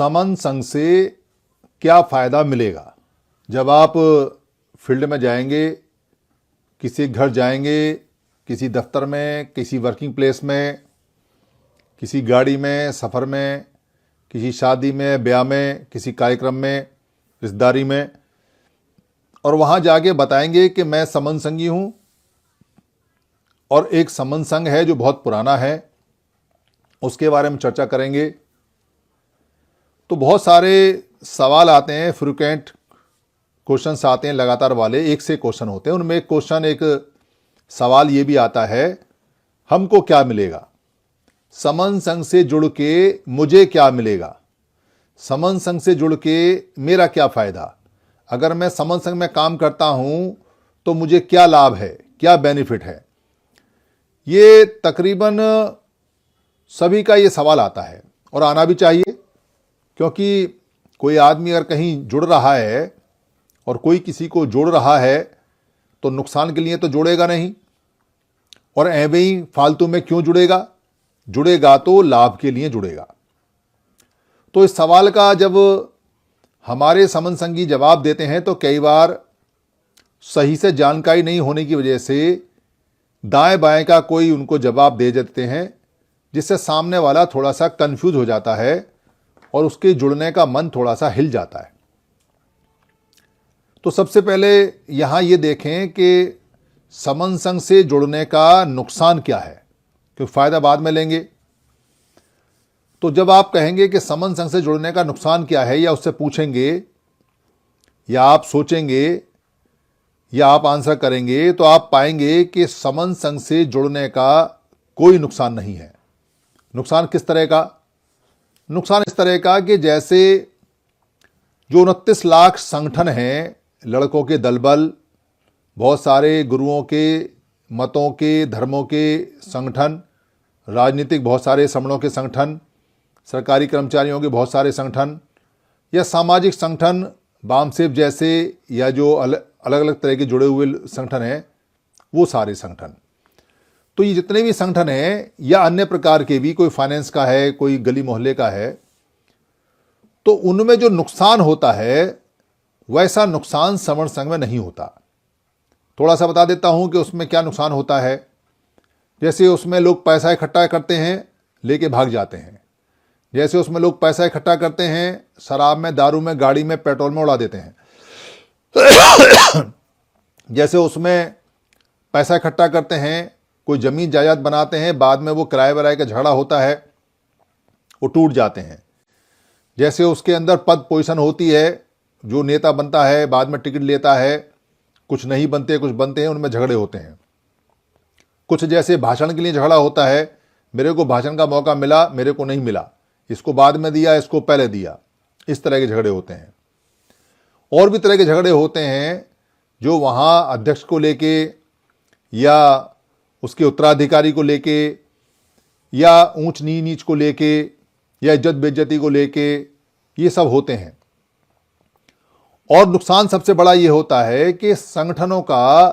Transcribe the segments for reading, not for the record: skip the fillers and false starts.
समन संघ से क्या फ़ायदा मिलेगा। जब आप फील्ड में जाएंगे, किसी घर जाएंगे, किसी दफ्तर में, किसी वर्किंग प्लेस में, किसी गाड़ी में, सफ़र में, किसी शादी में, ब्याह में, किसी कार्यक्रम में, रिश्तेदारी में, और वहाँ जाके बताएंगे कि मैं समन संघी हूँ और एक समन संघ है जो बहुत पुराना है, उसके बारे में चर्चा करेंगे। तो बहुत सारे सवाल आते हैं, फ्रिक्वेंट क्वेश्चंस आते हैं लगातार वाले, एक से क्वेश्चन होते हैं। उनमें एक सवाल ये भी आता है, हमको क्या मिलेगा, समन संघ से जुड़ के मुझे क्या मिलेगा, समन संघ से जुड़ के मेरा क्या फ़ायदा, अगर मैं समन संघ में काम करता हूँ तो मुझे क्या लाभ है, क्या बेनिफिट है। ये तकरीबन सभी का ये सवाल आता है और आना भी चाहिए, क्योंकि कोई आदमी अगर कहीं जुड़ रहा है और कोई किसी को जोड़ रहा है तो नुकसान के लिए तो जोड़ेगा नहीं, और ऐवे ही फालतू में क्यों जुड़ेगा, जुड़ेगा तो लाभ के लिए जुड़ेगा। तो इस सवाल का जब हमारे समन संघी जवाब देते हैं तो कई बार सही से जानकारी नहीं होने की वजह से दाएं बाएं का कोई उनको जवाब दे देते हैं, जिससे सामने वाला थोड़ा सा कंफ्यूज हो जाता है और उसके जुड़ने का मन थोड़ा सा हिल जाता है। तो सबसे पहले यहाँ ये देखें कि समन संघ से जुड़ने का नुकसान क्या है, क्योंकि फ़ायदा बाद में लेंगे। तो जब आप कहेंगे कि समन संघ से जुड़ने का नुकसान क्या है, या उससे पूछेंगे या आप सोचेंगे या आप आंसर करेंगे, तो आप पाएंगे कि समन संघ से जुड़ने का कोई नुकसान नहीं है। नुकसान किस तरह का? नुकसान इस तरह का कि जैसे जो 29 लाख संगठन हैं, लड़कों के दलबल, बहुत सारे गुरुओं के, मतों के, धर्मों के संगठन, राजनीतिक बहुत सारे समूहों के संगठन, सरकारी कर्मचारियों के बहुत सारे संगठन, या सामाजिक संगठन बामसेब जैसे, या जो अलग अलग तरह के जुड़े हुए संगठन हैं, वो सारे संगठन। तो ये जितने भी संगठन हैं या अन्य प्रकार के भी, कोई फाइनेंस का है, कोई गली मोहल्ले का है, तो उनमें जो नुकसान होता है वैसा नुकसान समन संघ में नहीं होता। थोड़ा सा बता देता हूं कि उसमें क्या नुकसान होता है। जैसे उसमें लोग पैसा इकट्ठा करते हैं, लेके भाग जाते हैं। जैसे उसमें लोग पैसा इकट्ठा करते हैं, शराब में, दारू में, गाड़ी में, पेट्रोल में उड़ा देते हैं। जैसे उसमें पैसा इकट्ठा करते हैं, कोई ज़मीन जायदाद बनाते हैं, बाद में वो किराए वराए का झगड़ा होता है, वो टूट जाते हैं। जैसे उसके अंदर पद पोजीशन होती है, जो नेता बनता है बाद में टिकट लेता है, कुछ नहीं बनते, कुछ बनते हैं, उनमें झगड़े होते हैं। कुछ जैसे भाषण के लिए झगड़ा होता है, मेरे को भाषण का मौका मिला, मेरे को नहीं मिला, इसको बाद में दिया, इसको पहले दिया, इस तरह के झगड़े होते हैं। और भी तरह के झगड़े होते हैं जो वहाँ अध्यक्ष को लेके, या उसके उत्तराधिकारी को लेके, या ऊंच नीच को लेके, या इज्जत बेइज्जती को लेके, ये सब होते हैं। और नुकसान सबसे बड़ा ये होता है कि संगठनों का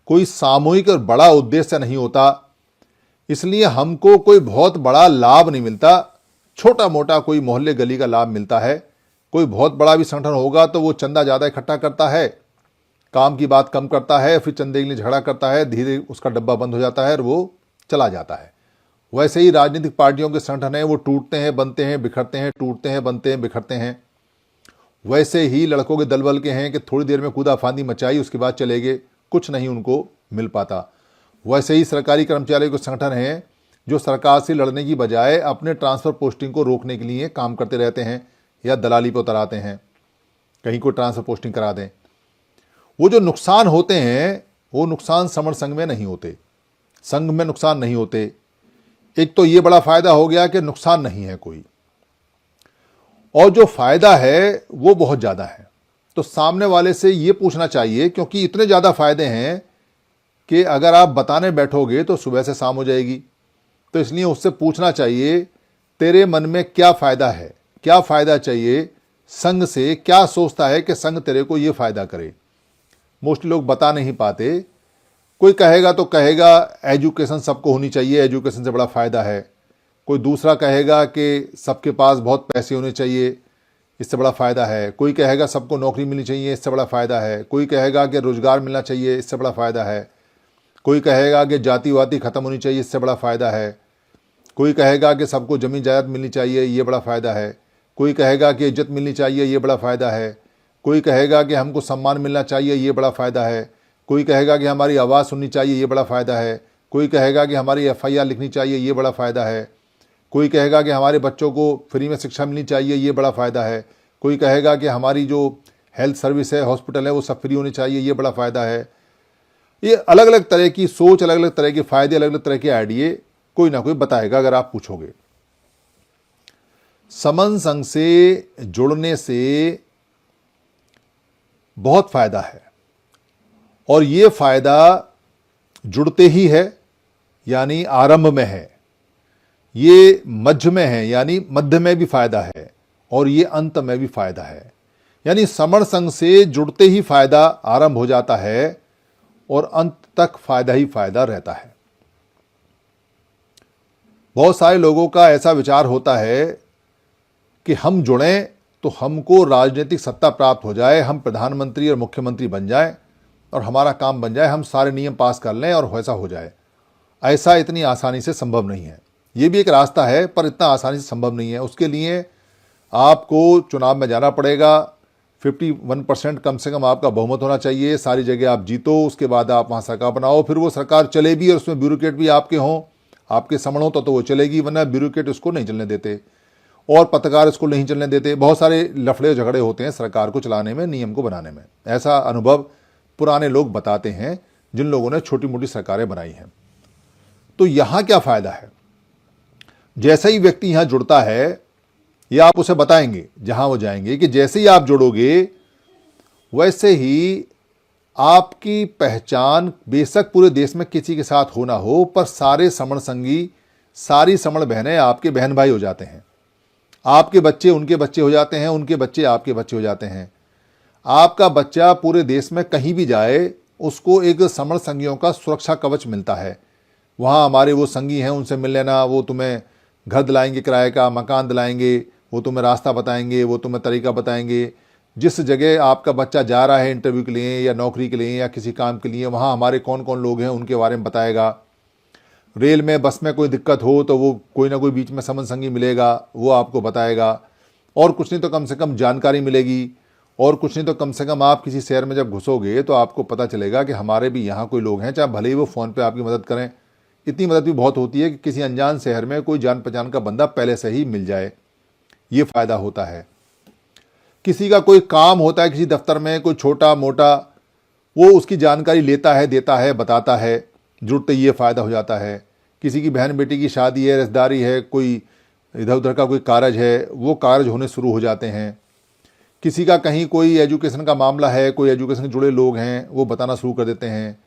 कोई सामूहिक और बड़ा उद्देश्य नहीं होता, इसलिए हमको कोई बहुत बड़ा लाभ नहीं मिलता। छोटा मोटा कोई मोहल्ले गली का लाभ मिलता है। कोई बहुत बड़ा भी संगठन होगा तो वो चंदा ज़्यादा इकट्ठा करता है, काम की बात कम करता है, फिर चंदे के लिए झगड़ा करता है, धीरे उसका डब्बा बंद हो जाता है और वो चला जाता है। वैसे ही राजनीतिक पार्टियों के संगठन हैं, वो टूटते हैं, बनते हैं, बिखरते हैं, टूटते हैं, बनते हैं, बिखरते हैं। वैसे ही लड़कों के दलबल के हैं कि थोड़ी देर में कूदा फांदी मचाई, उसके बाद चले गए, कुछ नहीं उनको मिल पाता। वैसे ही सरकारी कर्मचारियों के संगठन हैं जो सरकार से लड़ने की बजाय अपने ट्रांसफ़र पोस्टिंग को रोकने के लिए काम करते रहते हैं, या दलाली पर उतराते हैं, कहीं को ट्रांसफ़र पोस्टिंग करा दें। वो जो नुकसान होते हैं वो नुकसान समर संघ में नहीं होते, संघ में नुकसान नहीं होते। एक तो ये बड़ा फ़ायदा हो गया कि नुकसान नहीं है कोई, और जो फ़ायदा है वो बहुत ज़्यादा है। तो सामने वाले से ये पूछना चाहिए, क्योंकि इतने ज़्यादा फ़ायदे हैं कि अगर आप बताने बैठोगे तो सुबह से शाम हो जाएगी। तो इसलिए उससे पूछना चाहिए, तेरे मन में क्या फ़ायदा है, क्या फ़ायदा चाहिए संघ से, क्या सोचता है कि संघ तेरे को ये फ़ायदा करे। मोस्टली लोग बता नहीं पाते। कोई कहेगा तो कहेगा एजुकेशन सबको होनी चाहिए, एजुकेशन से बड़ा फ़ायदा है। कोई दूसरा कहेगा कि सबके पास बहुत पैसे होने चाहिए, इससे बड़ा फ़ायदा है। कोई कहेगा सबको नौकरी मिलनी चाहिए, इससे बड़ा फ़ायदा है। कोई कहेगा कि रोज़गार मिलना चाहिए, इससे बड़ा फ़ायदा है। कोई कहेगा कि जातिवादी ख़त्म होनी चाहिए, इससे बड़ा फ़ायदा है। कोई कहेगा कि सबको ज़मीन जायदाद मिलनी चाहिए, ये बड़ा फ़ायदा है। कोई कहेगा कि इज्जत मिलनी चाहिए, ये बड़ा फ़ायदा है। कोई कहेगा कि हमको सम्मान मिलना चाहिए, ये बड़ा फ़ायदा है। कोई कहेगा कि हमारी आवाज़ सुननी चाहिए, ये बड़ा फ़ायदा है। कोई कहेगा कि हमारी FIR लिखनी चाहिए, ये बड़ा फ़ायदा है। कोई कहेगा कि हमारे बच्चों को फ्री में शिक्षा मिलनी चाहिए, ये बड़ा फ़ायदा है। कोई कहेगा कि हमारी जो हेल्थ सर्विस है, हॉस्पिटल है, वो सब फ्री होनी चाहिए, ये बड़ा फ़ायदा है। ये अलग अलग तरह की सोच, अलग अलग तरह के फ़ायदे, अलग अलग तरह के आइडिये कोई ना कोई बताएगा अगर आप पूछोगे। समन संघ से जुड़ने से बहुत फ़ायदा है और ये फ़ायदा जुड़ते ही है, यानी आरंभ में है। ये मध्य में है, यानी मध्य में भी फ़ायदा है, और ये अंत में भी फ़ायदा है। यानी समण संघ से जुड़ते ही फ़ायदा आरंभ हो जाता है और अंत तक फ़ायदा ही फ़ायदा रहता है। बहुत सारे लोगों का ऐसा विचार होता है कि हम जुड़ें तो हमको राजनीतिक सत्ता प्राप्त हो जाए, हम प्रधानमंत्री और मुख्यमंत्री बन जाएं और हमारा काम बन जाए, हम सारे नियम पास कर लें और वैसा हो जाए। ऐसा इतनी आसानी से संभव नहीं है। ये भी एक रास्ता है, पर इतना आसानी से संभव नहीं है। उसके लिए आपको चुनाव में जाना पड़ेगा। 51% कम से कम आपका बहुमत होना चाहिए, सारी जगह आप जीतो, उसके बाद आप वहाँ सरकार बनाओ, फिर वो सरकार चले भी और उसमें ब्यूरोक्रेट भी आपके हों, आपके समण हो तो वो चलेगी, वरना ब्यूरोक्रेट उसको नहीं चलने देते और पत्रकार इसको नहीं चलने देते। बहुत सारे लफड़े झगड़े होते हैं सरकार को चलाने में, नियम को बनाने में। ऐसा अनुभव पुराने लोग बताते हैं जिन लोगों ने छोटी मोटी सरकारें बनाई हैं। तो यहाँ क्या फ़ायदा है? जैसे ही व्यक्ति यहाँ जुड़ता है, या आप उसे बताएंगे जहाँ वो जाएंगे कि जैसे ही आप जुड़ोगे वैसे ही आपकी पहचान बेशक पूरे देश में किसी के साथ हो ना हो, पर सारे समण संगी, सारी समण बहनें आपके बहन भाई हो जाते हैं। आपके बच्चे उनके बच्चे हो जाते हैं, उनके बच्चे आपके बच्चे हो जाते हैं। आपका बच्चा पूरे देश में कहीं भी जाए, उसको एक समण संगियों का सुरक्षा कवच मिलता है। वहाँ हमारे वो संगी हैं, उनसे मिल लेना, वो तुम्हें घर दिलाएंगे, किराए का मकान दिलाएंगे, वो तुम्हें रास्ता बताएंगे, वो तुम्हें तरीका बताएंगे। जिस जगह आपका बच्चा जा रहा है इंटरव्यू के लिए या नौकरी के लिए या किसी काम के लिए, वहाँ हमारे कौन कौन लोग हैं उनके बारे में बताएगा। रेल में, बस में कोई दिक्कत हो तो वो कोई ना कोई बीच में समन संगी मिलेगा, वो आपको बताएगा। और कुछ नहीं तो कम से कम जानकारी मिलेगी, और कुछ नहीं तो कम से कम आप किसी शहर में जब घुसोगे तो आपको पता चलेगा कि हमारे भी यहाँ कोई लोग हैं, चाहे भले ही वो फ़ोन पे आपकी मदद करें। इतनी मदद भी बहुत होती है कि किसी अनजान शहर में कोई जान पहचान का बंदा पहले से ही मिल जाए, ये फ़ायदा होता है। किसी का कोई काम होता है किसी दफ्तर में, कोई छोटा मोटा, वो उसकी जानकारी लेता है, देता है, बताता है, जुड़ते ही ये फ़ायदा हो जाता है। किसी की बहन बेटी की शादी है, रिश्तेदारी है, कोई इधर उधर का कोई कारज है, वो कारज होने शुरू हो जाते हैं। किसी का कहीं कोई एजुकेशन का मामला है, कोई एजुकेशन से जुड़े लोग हैं, वो बताना शुरू कर देते हैं।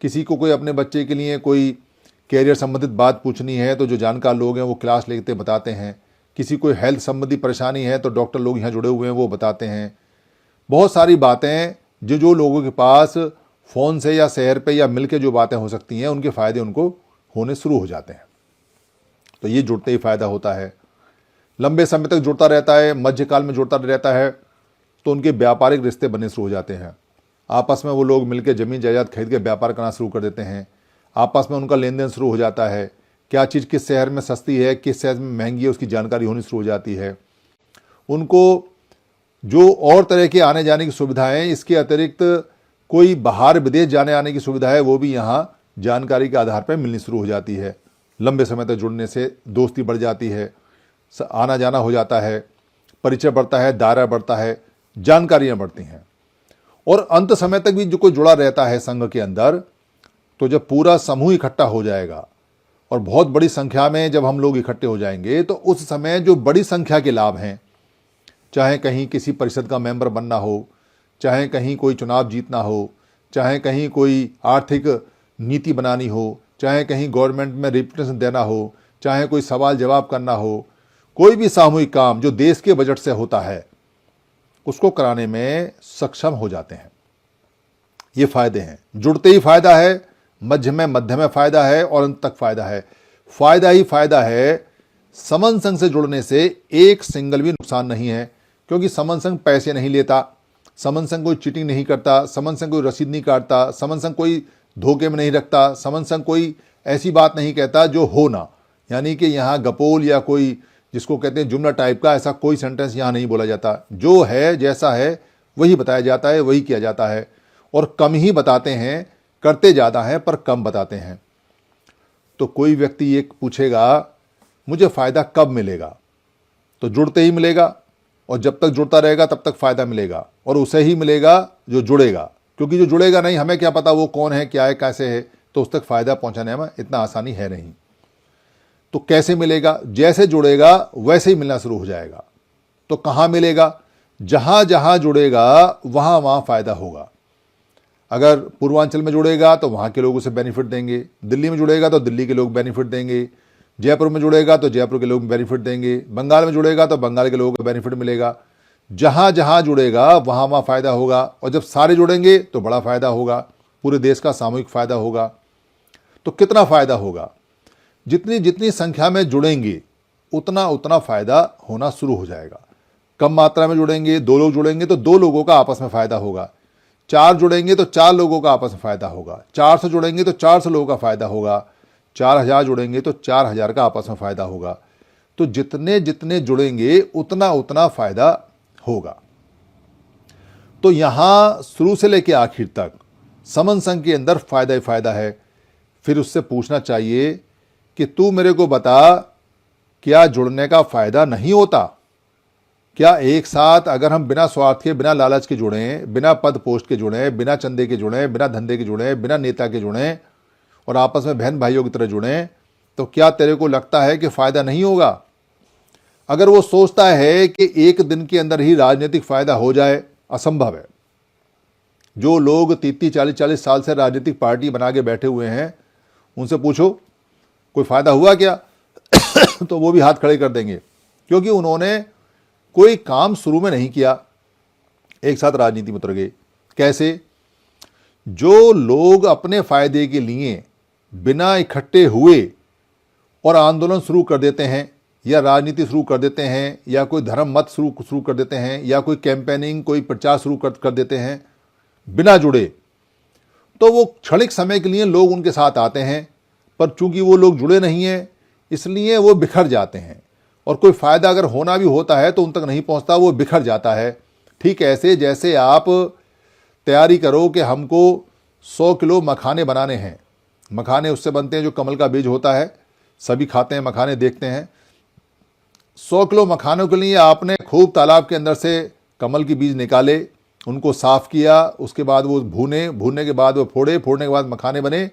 किसी को कोई अपने बच्चे के लिए कोई कैरियर संबंधित बात पूछनी है तो जो जानकार लोग हैं वो क्लास लेते बताते हैं। किसी कोई हेल्थ संबंधी परेशानी है तो डॉक्टर लोग यहाँ जुड़े हुए हैं, वो बताते हैं। बहुत सारी बातें जो लोगों के पास फ़ोन से या शहर पे या मिल के जो बातें हो सकती हैं, उनके फ़ायदे उनको होने शुरू हो जाते हैं। तो ये जुड़ते ही फ़ायदा होता है। लंबे समय तक जुड़ता रहता है, मध्यकाल में जुड़ता रहता है तो उनके व्यापारिक रिश्ते बनने शुरू हो जाते हैं। आपस में वो लोग मिलकर ज़मीन जायदाद खरीद के व्यापार करना शुरू कर देते हैं। आपस में उनका लेन देन शुरू हो जाता है। क्या चीज़ किस शहर में सस्ती है, किस शहर में महंगी है, उसकी जानकारी होनी शुरू हो जाती है। उनको जो और तरह के आने जाने की सुविधाएं, इसके अतिरिक्त कोई बाहर विदेश जाने आने की सुविधा है, वो भी यहाँ जानकारी के आधार पर मिलनी शुरू हो जाती है। लंबे समय तक जुड़ने से दोस्ती बढ़ जाती है, आना जाना हो जाता है, परिचय बढ़ता है, दायरा बढ़ता है, जानकारियाँ बढ़ती हैं। और अंत समय तक भी जो कोई जुड़ा रहता है संघ के अंदर, तो जब पूरा समूह इकट्ठा हो जाएगा और बहुत बड़ी संख्या में जब हम लोग इकट्ठे हो जाएंगे, तो उस समय जो बड़ी संख्या के लाभ हैं, चाहे कहीं किसी परिषद का मेंबर बनना हो, चाहे कहीं कोई चुनाव जीतना हो, चाहे कहीं कोई आर्थिक नीति बनानी हो, चाहे कहीं गवर्नमेंट में रिप्रेजेंटेशन देना हो, चाहे कोई सवाल जवाब करना हो, कोई भी सामूहिक काम जो देश के बजट से होता है उसको कराने में सक्षम हो जाते हैं। ये फायदे हैं। जुड़ते ही फायदा है, मध्य में फ़ायदा है और अंत तक फ़ायदा है। फ़ायदा ही फ़ायदा है समन संघ से जुड़ने से एक सिंगल भी नुकसान नहीं है, क्योंकि समन संघ पैसे नहीं लेता, समन संघ कोई चीटिंग नहीं करता, समन संघ कोई रसीद नहीं काटता, समन संघ कोई धोखे में नहीं रखता, समन संघ कोई ऐसी बात नहीं कहता जो हो ना। यानी कि यहाँ गपोल या कोई जिसको कहते हैं जुमला टाइप का ऐसा कोई सेंटेंस यहाँ नहीं बोला जाता। जो है जैसा है वही बताया जाता है, वही किया जाता है, और कम ही बताते हैं, करते ज़्यादा हैं पर कम बताते हैं। तो कोई व्यक्ति ये पूछेगा मुझे फ़ायदा कब मिलेगा, तो जुड़ते ही मिलेगा, और जब तक जुड़ता रहेगा तब तक फ़ायदा मिलेगा, और उसे ही मिलेगा जो जुड़ेगा, क्योंकि जो जुड़ेगा नहीं हमें क्या पता वो कौन है, क्या है, कैसे है, तो उस तक फ़ायदा पहुंचाने में इतना आसानी है नहीं। तो कैसे मिलेगा? जैसे जुड़ेगा वैसे ही मिलना शुरू हो जाएगा। तो कहाँ मिलेगा? जहाँ जहाँ जुड़ेगा वहाँ वहाँ फ़ायदा होगा। अगर पूर्वांचल में जुड़ेगा तो वहाँ के लोग उसे बेनिफिट देंगे, दिल्ली में जुड़ेगा तो दिल्ली के लोग बेनिफिट देंगे, जयपुर में जुड़ेगा तो जयपुर के लोग बेनिफिट देंगे, बंगाल में जुड़ेगा तो बंगाल के लोगों को बेनिफिट मिलेगा। जहाँ जहाँ जुड़ेगा वहाँ वहाँ फ़ायदा होगा, और जब सारे जुड़ेंगे तो बड़ा फ़ायदा होगा, पूरे देश का सामूहिक फ़ायदा होगा। तो कितना फ़ायदा होगा? जितनी जितनी संख्या में जुड़ेंगे उतना उतना फ़ायदा होना शुरू हो जाएगा। कम मात्रा में जुड़ेंगे, 2 लोग जुड़ेंगे तो 2 लोगों का आपस में फ़ायदा होगा, 4 जुड़ेंगे तो 4 लोगों का आपस में फ़ायदा होगा, 400 जुड़ेंगे तो 400 लोगों का फ़ायदा होगा, 4000 जुड़ेंगे तो 4000 का आपस में फ़ायदा होगा। तो जितने जितने जुड़ेंगे उतना उतना फ़ायदा होगा। तो यहाँ शुरू से लेकर आखिर तक समन संघ के अंदर फ़ायदा ही फ़ायदा है। फिर उससे पूछना चाहिए कि तू मेरे को बता, क्या जुड़ने का फ़ायदा नहीं होता? क्या एक साथ अगर हम बिना स्वार्थ के, बिना लालच के जुड़ें, बिना पद पोस्ट के जुड़ें, बिना चंदे के जुड़ें, बिना धंधे के जुड़ें, बिना नेता के जुड़ें, और आपस में बहन भाइयों की तरह जुड़ें, तो क्या तेरे को लगता है कि फ़ायदा नहीं होगा? अगर वो सोचता है कि एक दिन के अंदर ही राजनीतिक फ़ायदा हो जाए, असंभव है। जो लोग 30-30, 40-40 साल से राजनीतिक पार्टी बना के बैठे हुए हैं, उनसे पूछो कोई फ़ायदा हुआ क्या? तो वो भी हाथ खड़े कर देंगे, क्योंकि उन्होंने कोई काम शुरू में नहीं किया, एक साथ राजनीति में उतर गए। कैसे? जो लोग अपने फ़ायदे के लिए बिना इकट्ठे हुए और आंदोलन शुरू कर देते हैं, या राजनीति शुरू कर देते हैं, या कोई धर्म मत शुरू कर देते हैं, या कोई कैंपेनिंग, कोई प्रचार शुरू कर देते हैं बिना जुड़े, तो वो क्षणिक समय के लिए लोग उनके साथ आते हैं, पर चूंकि वो लोग जुड़े नहीं हैं इसलिए वो बिखर जाते हैं, और कोई फ़ायदा अगर होना भी होता है तो उन तक नहीं पहुंचता, वो बिखर जाता है। ठीक ऐसे जैसे आप तैयारी करो कि हमको 100 किलो मखाने बनाने हैं। मखाने उससे बनते हैं जो कमल का बीज होता है, सभी खाते हैं मखाने, देखते हैं। 100 किलो मखानों के लिए आपने खूब तालाब के अंदर से कमल के बीज निकाले, उनको साफ़ किया, उसके बाद वो भूनने के बाद वो फोड़ने के बाद मखाने बने।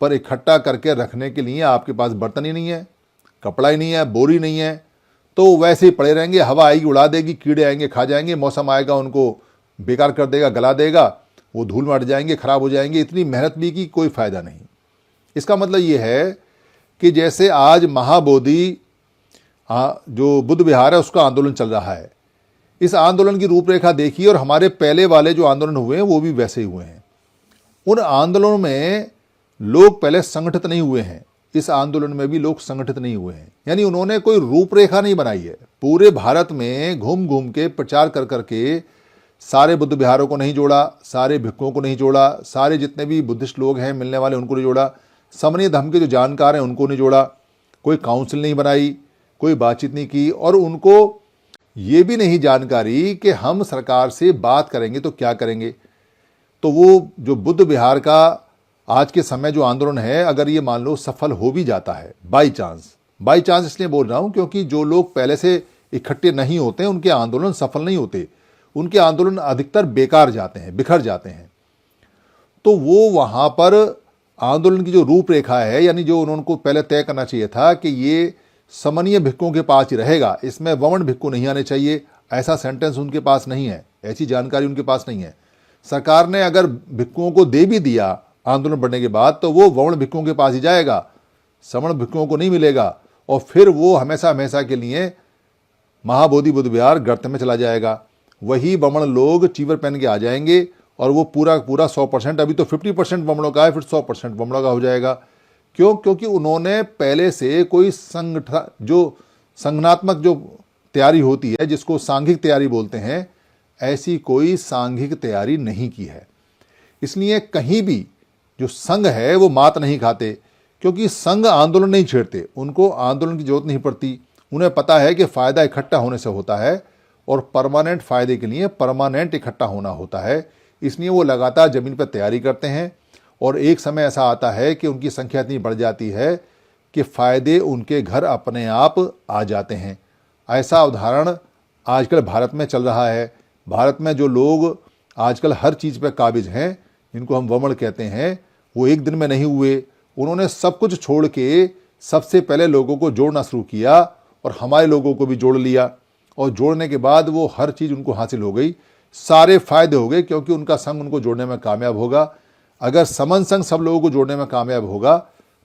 पर इकट्ठा करके रखने के लिए आपके पास बर्तन ही नहीं है, कपड़ा ही नहीं है, बोरी नहीं है, तो वैसे ही पड़े रहेंगे। हवा आएगी उड़ा देगी, कीड़े आएंगे खा जाएंगे, मौसम आएगा उनको बेकार कर देगा, गला देगा, वो धूल में अट जाएंगे, खराब हो जाएंगे। इतनी मेहनत भी की कोई फ़ायदा नहीं। इसका मतलब ये है कि जैसे आज महाबोधि जो बुद्ध विहार है उसका आंदोलन चल रहा है, इस आंदोलन की रूपरेखा देखिए, और हमारे पहले वाले जो आंदोलन हुए हैं वो भी वैसे ही हुए हैं। उन आंदोलनों में लोग पहले संगठित नहीं हुए हैं, इस आंदोलन में भी लोग संगठित नहीं हुए हैं। यानी उन्होंने कोई रूपरेखा नहीं बनाई है। पूरे भारत में घूम घूम के प्रचार कर करके सारे बुद्ध विहारों को नहीं जोड़ा, सारे भिक्षुओं को नहीं जोड़ा, सारे जितने भी बुद्धिस्ट लोग हैं मिलने वाले उनको नहीं जोड़ा, समन्वय धर्म के जो जानकार हैं उनको नहीं जोड़ा, कोई काउंसिल नहीं बनाई, कोई बातचीत नहीं की, और उनको ये भी नहीं जानकारी कि हम सरकार से बात करेंगे तो क्या करेंगे। तो वो जो बुद्ध विहार का आज के समय जो आंदोलन है, अगर ये मान लो सफल हो भी जाता है बाई चांस इसलिए बोल रहा हूँ क्योंकि जो लोग पहले से इकट्ठे नहीं होते उनके आंदोलन सफल नहीं होते, उनके आंदोलन अधिकतर बेकार जाते हैं, बिखर जाते हैं। तो वो वहाँ पर आंदोलन की जो रूपरेखा है, यानी जो उनको पहले तय करना चाहिए था कि ये समन्वय भिक्षुओं के पास ही रहेगा, इसमें वमन भिक्षु नहीं आने चाहिए, ऐसा सेंटेंस उनके पास नहीं है, ऐसी जानकारी उनके पास नहीं है। सरकार ने अगर भिक्षुओं को दे भी दिया आंदोलन बढ़ने के बाद, तो वो वर्ण भिक्षुओं के पास ही जाएगा, सवर्ण भिक्षुओं को नहीं मिलेगा, और फिर वो हमेशा हमेशा के लिए महाबोधि बुद्ध विहार गर्त में चला जाएगा। वही वमन लोग चीवर पहन के आ जाएंगे, और वो पूरा 100%, अभी तो 50% वमनों का है, फिर 100% वमनों का हो जाएगा। क्यों? क्योंकि उन्होंने पहले से कोई संगठनात्मक जो तैयारी होती है, जिसको सांघिक तैयारी बोलते हैं, ऐसी कोई सांघिक तैयारी नहीं की है। इसलिए कहीं भी जो संघ है वो मात नहीं खाते, क्योंकि संघ आंदोलन नहीं छेड़ते, उनको आंदोलन की जरूरत नहीं पड़ती। उन्हें पता है कि फ़ायदा इकट्ठा होने से होता है और परमानेंट फ़ायदे के लिए परमानेंट इकट्ठा होना होता है। इसलिए वो लगातार ज़मीन पर तैयारी करते हैं और एक समय ऐसा आता है कि उनकी संख्या इतनी बढ़ जाती है कि फ़ायदे उनके घर अपने आप आ जाते हैं। ऐसा उदाहरण आजकल भारत में चल रहा है। भारत में जो लोग आजकल हर चीज़ पर काबिज हैं, जिनको हम वमन कहते हैं, वो एक दिन में नहीं हुए। उन्होंने सब कुछ छोड़ के सबसे पहले लोगों को जोड़ना शुरू किया और हमारे लोगों को भी जोड़ लिया, और जोड़ने के बाद वो हर चीज़ उनको हासिल हो गई, सारे फायदे हो गए, क्योंकि उनका संघ उनको जोड़ने में कामयाब होगा। अगर समन संघ सब लोगों को जोड़ने में कामयाब होगा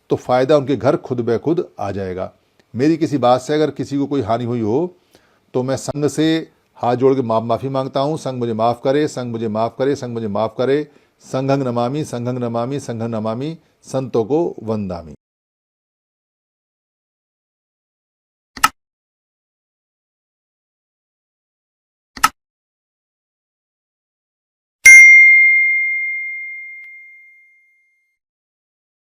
तो फ़ायदा उनके घर खुद ब खुद आ जाएगा। मेरी किसी बात से अगर किसी को कोई हानि हुई हो तो मैं संघ से हाथ जोड़ के माफ़ी मांगता हूँ। संघ मुझे माफ़ करे, संघ मुझे माफ़ करे, संघ मुझे माफ़ करे। संघं नमामि, संघं नमामि, संघं नमामि, संतों को वंदामि।